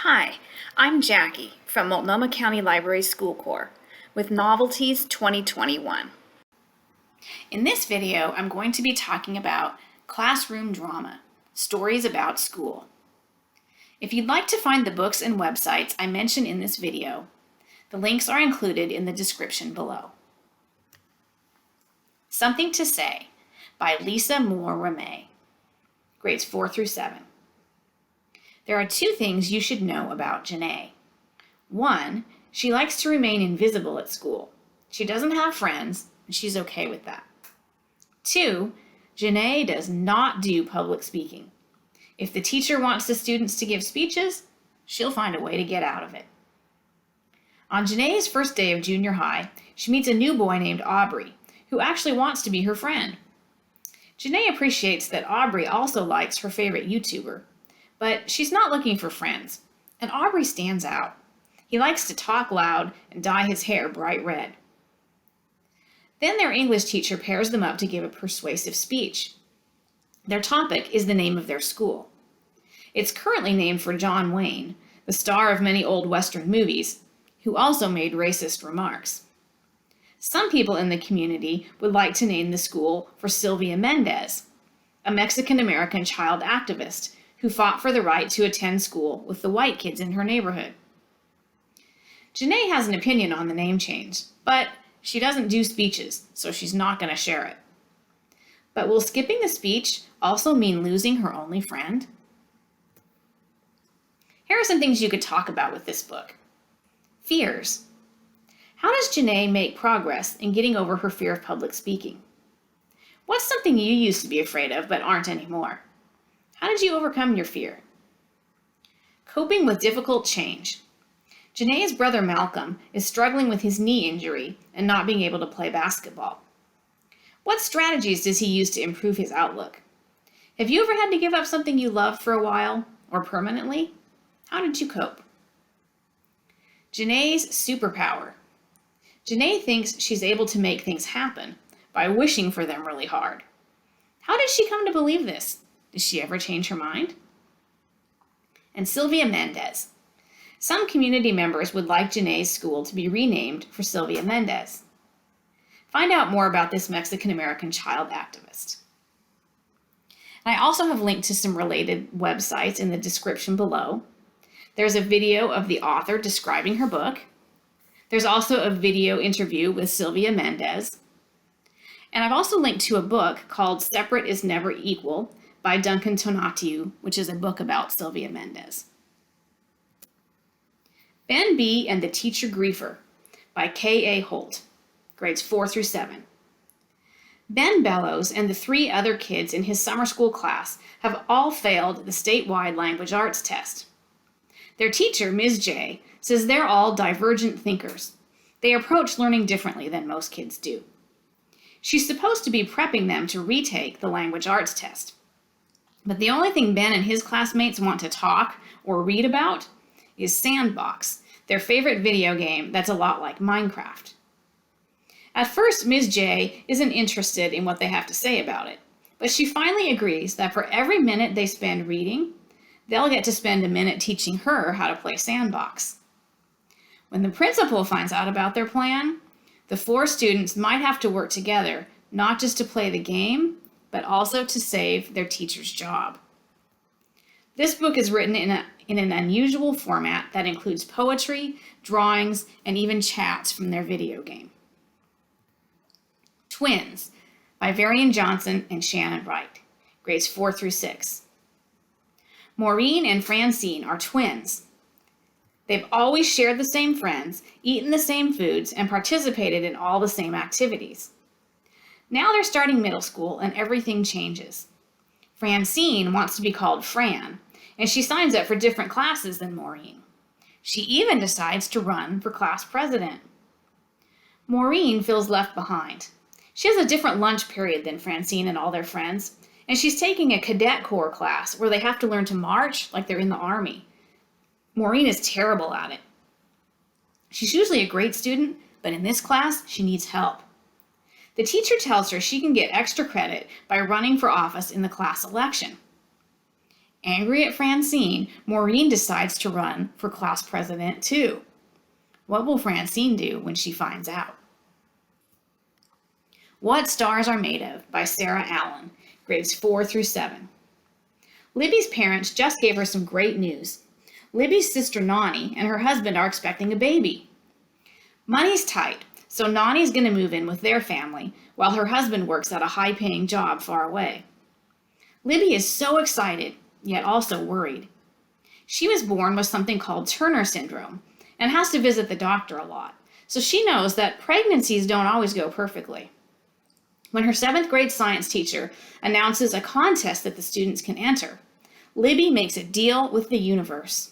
Hi, I'm Jackie from Multnomah County Library School Corps with Novelties 2021. In this video, I'm going to be talking about classroom drama, stories about school. If you'd like to find the books and websites I mention in this video, the links are included in the description below. Something to Say by Lisa Moore Ramey, grades 4 through 7. There are two things you should know about Janae. One, she likes to remain invisible at school. She doesn't have friends, and she's okay with that. Two, Janae does not do public speaking. If the teacher wants the students to give speeches, she'll find a way to get out of it. On Janae's first day of junior high, she meets a new boy named Aubrey, who actually wants to be her friend. Janae appreciates that Aubrey also likes her favorite YouTuber, but she's not looking for friends, and Aubrey stands out. He likes to talk loud and dye his hair bright red. Then their English teacher pairs them up to give a persuasive speech. Their topic is the name of their school. It's currently named for John Wayne, the star of many old Western movies, who also made racist remarks. Some people in the community would like to name the school for Sylvia Mendez, a Mexican-American child activist who fought for the right to attend school with the white kids in her neighborhood. Janae has an opinion on the name change, but she doesn't do speeches, so she's not going to share it. But will skipping the speech also mean losing her only friend? Here are some things you could talk about with this book. Fears. How does Janae make progress in getting over her fear of public speaking? What's something you used to be afraid of but aren't anymore? How did you overcome your fear? Coping with difficult change. Janae's brother Malcolm is struggling with his knee injury and not being able to play basketball. What strategies does he use to improve his outlook? Have you ever had to give up something you loved for a while or permanently? How did you cope? Janae's superpower. Janae thinks she's able to make things happen by wishing for them really hard. How did she come to believe this? Did she ever change her mind? And Sylvia Mendez. Some community members would like Janae's school to be renamed for Sylvia Mendez. Find out more about this Mexican-American child activist. And I also have linked to some related websites in the description below. There's a video of the author describing her book. There's also a video interview with Sylvia Mendez. And I've also linked to a book called Separate is Never Equal by Duncan Tonatiuh, which is a book about Sylvia Mendez. Ben B. and the Teacher Griefer by K.A. Holt, grades 4 through 7. Ben Bellows and the 3 other kids in his summer school class have all failed the statewide language arts test. Their teacher, Ms. J, says they're all divergent thinkers. They approach learning differently than most kids do. She's supposed to be prepping them to retake the language arts test. But the only thing Ben and his classmates want to talk or read about is Sandbox, their favorite video game that's a lot like Minecraft. At first, Ms. J isn't interested in what they have to say about it, but she finally agrees that for every minute they spend reading, they'll get to spend a minute teaching her how to play Sandbox. When the principal finds out about their plan, the 4 students might have to work together, not just to play the game, but also to save their teacher's job. This book is written in an unusual format that includes poetry, drawings, and even chats from their video game. Twins by Varian Johnson and Shannon Wright, grades 4 through 6. Maureen and Francine are twins. They've always shared the same friends, eaten the same foods, and participated in all the same activities. Now they're starting middle school and everything changes. Francine wants to be called Fran, and she signs up for different classes than Maureen. She even decides to run for class president. Maureen feels left behind. She has a different lunch period than Francine and all their friends, and she's taking a cadet corps class where they have to learn to march like they're in the army. Maureen is terrible at it. She's usually a great student, but in this class, she needs help. The teacher tells her she can get extra credit by running for office in the class election. Angry at Francine, Maureen decides to run for class president too. What will Francine do when she finds out? What Stars Are Made Of by Sarah Allen, grades 4 through 7. Libby's parents just gave her some great news. Libby's sister Nani and her husband are expecting a baby. Money's tight, so Nani's going to move in with their family while her husband works at a high-paying job far away. Libby is so excited, yet also worried. She was born with something called Turner syndrome and has to visit the doctor a lot, so she knows that pregnancies don't always go perfectly. When her 7th grade science teacher announces a contest that the students can enter, Libby makes a deal with the universe.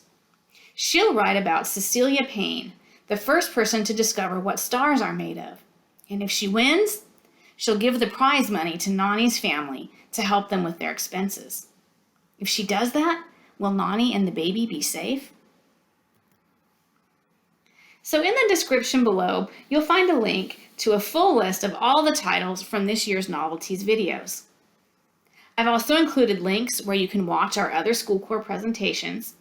She'll write about Cecilia Payne, the first person to discover what stars are made of. And if she wins, she'll give the prize money to Nani's family to help them with their expenses. If she does that, will Nani and the baby be safe? So in the description below, you'll find a link to a full list of all the titles from this year's Novelties videos. I've also included links where you can watch our other School Corps presentations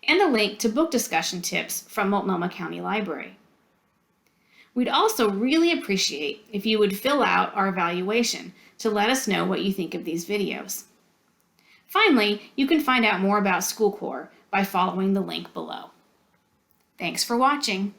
and a link to book discussion tips from Multnomah County Library. We'd also really appreciate if you would fill out our evaluation to let us know what you think of these videos. Finally, you can find out more about School Corps by following the link below. Thanks for watching.